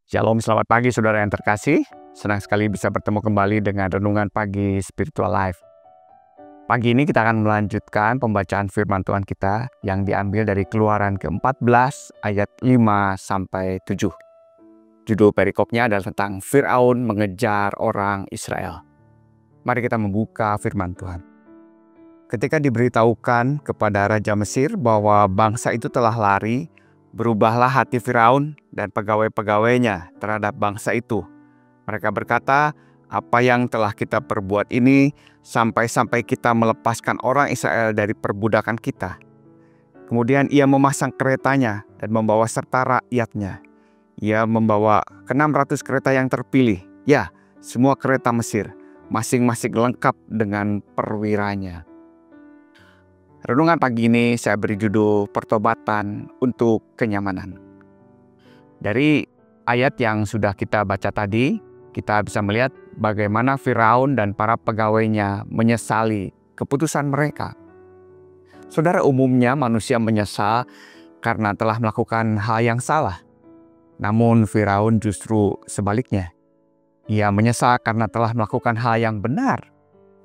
Shalom, selamat pagi saudara yang terkasih. Senang sekali bisa bertemu kembali dengan Renungan Pagi Spiritual Life. Pagi ini kita akan melanjutkan pembacaan firman Tuhan kita yang diambil dari Keluaran ke-14 ayat 5-7. Judul perikopnya adalah tentang Firaun mengejar orang Israel. Mari kita membuka firman Tuhan. Ketika diberitahukan kepada Raja Mesir bahwa bangsa itu telah lari, berubahlah hati Firaun dan pegawai-pegawainya terhadap bangsa itu. Mereka berkata, "Apa yang telah kita perbuat ini sampai-sampai kita melepaskan orang Israel dari perbudakan kita." Kemudian ia memasang keretanya dan membawa serta rakyatnya. Ia membawa ke-600 kereta yang terpilih. Ya, semua kereta Mesir, masing-masing lengkap dengan perwiranya. Renungan pagi ini saya beri judul Pertobatan untuk Kenyamanan. Dari ayat yang sudah kita baca tadi, kita bisa melihat bagaimana Firaun dan para pegawainya menyesali keputusan mereka. Saudara, umumnya manusia menyesal karena telah melakukan hal yang salah. Namun Firaun justru sebaliknya. Ia menyesal karena telah melakukan hal yang benar,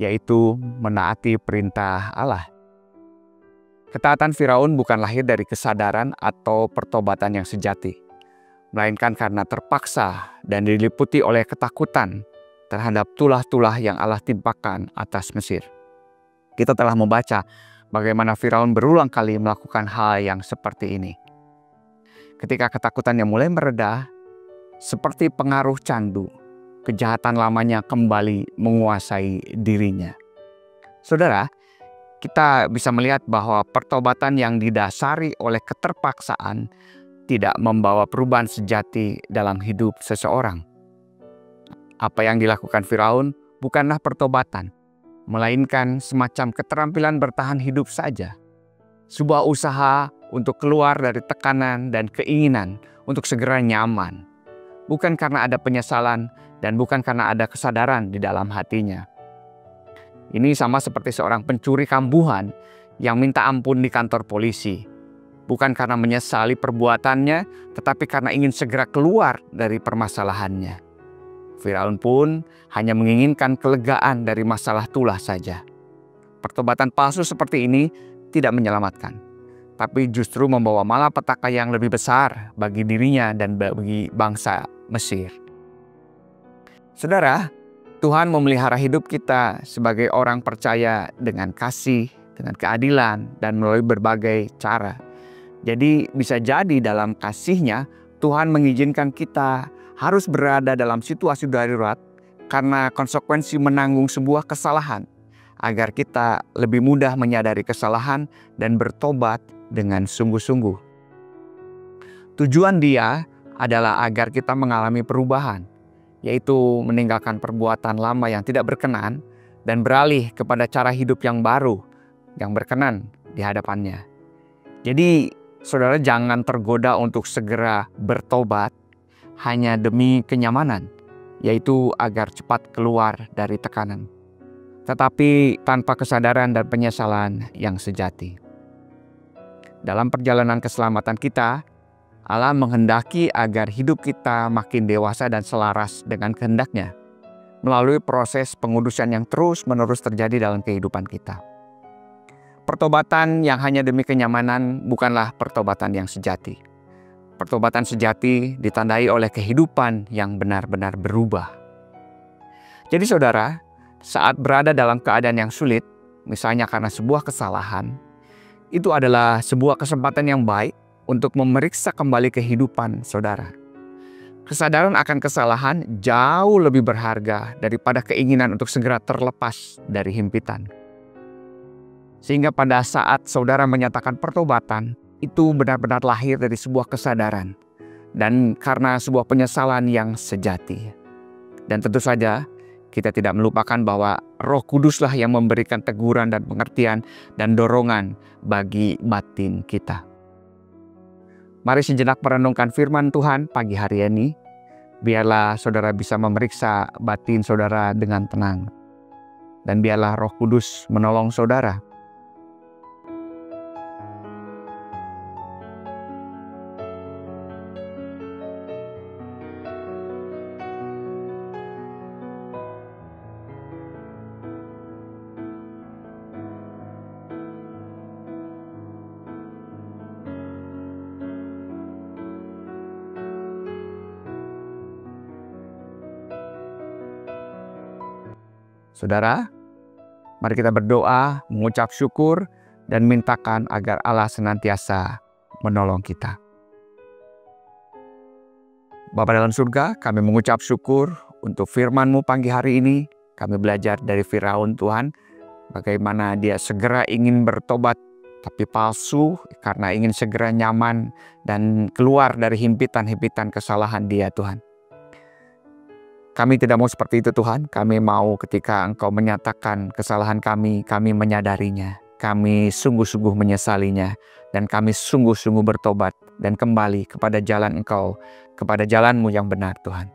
yaitu menaati perintah Allah. Ketaatan Firaun bukan lahir dari kesadaran atau pertobatan yang sejati, melainkan karena terpaksa dan diliputi oleh ketakutan terhadap tulah-tulah yang Allah timpakan atas Mesir. Kita telah membaca bagaimana Firaun berulang kali melakukan hal yang seperti ini. Ketika ketakutannya mulai mereda, seperti pengaruh candu, kejahatan lamanya kembali menguasai dirinya. Saudara, kita bisa melihat bahwa pertobatan yang didasari oleh keterpaksaan tidak membawa perubahan sejati dalam hidup seseorang. Apa yang dilakukan Firaun bukanlah pertobatan, melainkan semacam keterampilan bertahan hidup saja. Sebuah usaha untuk keluar dari tekanan dan keinginan untuk segera nyaman. Bukan karena ada penyesalan dan bukan karena ada kesadaran di dalam hatinya. Ini sama seperti seorang pencuri kambuhan yang minta ampun di kantor polisi. Bukan karena menyesali perbuatannya, tetapi karena ingin segera keluar dari permasalahannya. Firaun pun hanya menginginkan kelegaan dari masalah tulah saja. Pertobatan palsu seperti ini tidak menyelamatkan, tapi justru membawa malapetaka yang lebih besar bagi dirinya dan bagi bangsa Mesir. Saudara, Tuhan memelihara hidup kita sebagai orang percaya dengan kasih, dengan keadilan, dan melalui berbagai cara. Jadi bisa jadi dalam kasih-Nya Tuhan mengizinkan kita harus berada dalam situasi darurat karena konsekuensi menanggung sebuah kesalahan, agar kita lebih mudah menyadari kesalahan dan bertobat dengan sungguh-sungguh. Tujuan Dia adalah agar kita mengalami perubahan, yaitu meninggalkan perbuatan lama yang tidak berkenan dan beralih kepada cara hidup yang baru, yang berkenan di hadapannya. Jadi, saudara jangan tergoda untuk segera bertobat hanya demi kenyamanan, yaitu agar cepat keluar dari tekanan, tetapi tanpa kesadaran dan penyesalan yang sejati. Dalam perjalanan keselamatan kita, Allah menghendaki agar hidup kita makin dewasa dan selaras dengan kehendak-Nya melalui proses pengudusan yang terus-menerus terjadi dalam kehidupan kita. Pertobatan yang hanya demi kenyamanan bukanlah pertobatan yang sejati. Pertobatan sejati ditandai oleh kehidupan yang benar-benar berubah. Jadi saudara, saat berada dalam keadaan yang sulit, misalnya karena sebuah kesalahan, itu adalah sebuah kesempatan yang baik untuk memeriksa kembali kehidupan saudara. Kesadaran akan kesalahan jauh lebih berharga daripada keinginan untuk segera terlepas dari himpitan. Sehingga pada saat saudara menyatakan pertobatan, itu benar-benar lahir dari sebuah kesadaran dan karena sebuah penyesalan yang sejati. Dan tentu saja kita tidak melupakan bahwa Roh Kuduslah yang memberikan teguran dan pengertian dan dorongan bagi batin kita. Mari sejenak merenungkan firman Tuhan pagi hari ini. Biarlah saudara bisa memeriksa batin saudara dengan tenang. Dan biarlah Roh Kudus menolong saudara. Saudara, mari kita berdoa, mengucap syukur, dan mintakan agar Allah senantiasa menolong kita. Bapa dalam surga, kami mengucap syukur untuk firman-Mu pagi hari ini. Kami belajar dari Firaun Tuhan, bagaimana dia segera ingin bertobat, tapi palsu karena ingin segera nyaman dan keluar dari himpitan-himpitan kesalahan dia Tuhan. Kami tidak mau seperti itu Tuhan, kami mau ketika Engkau menyatakan kesalahan kami menyadarinya. Kami sungguh-sungguh menyesalinya, dan kami sungguh-sungguh bertobat dan kembali kepada jalan Engkau, kepada jalan-Mu yang benar Tuhan.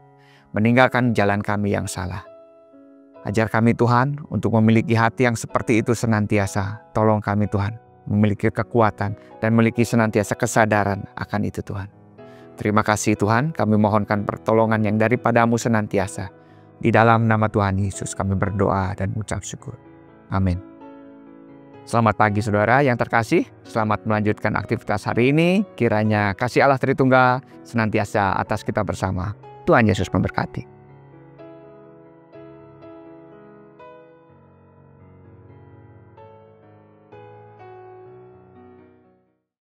Meninggalkan jalan kami yang salah. Ajar kami Tuhan untuk memiliki hati yang seperti itu senantiasa. Tolong kami Tuhan, memiliki kekuatan dan memiliki senantiasa kesadaran akan itu Tuhan. Terima kasih Tuhan, kami mohonkan pertolongan yang daripada-Mu senantiasa. Di dalam nama Tuhan Yesus kami berdoa dan mengucap syukur. Amin. Selamat pagi saudara yang terkasih, selamat melanjutkan aktivitas hari ini. Kiranya kasih Allah Tritunggal senantiasa atas kita bersama. Tuhan Yesus memberkati.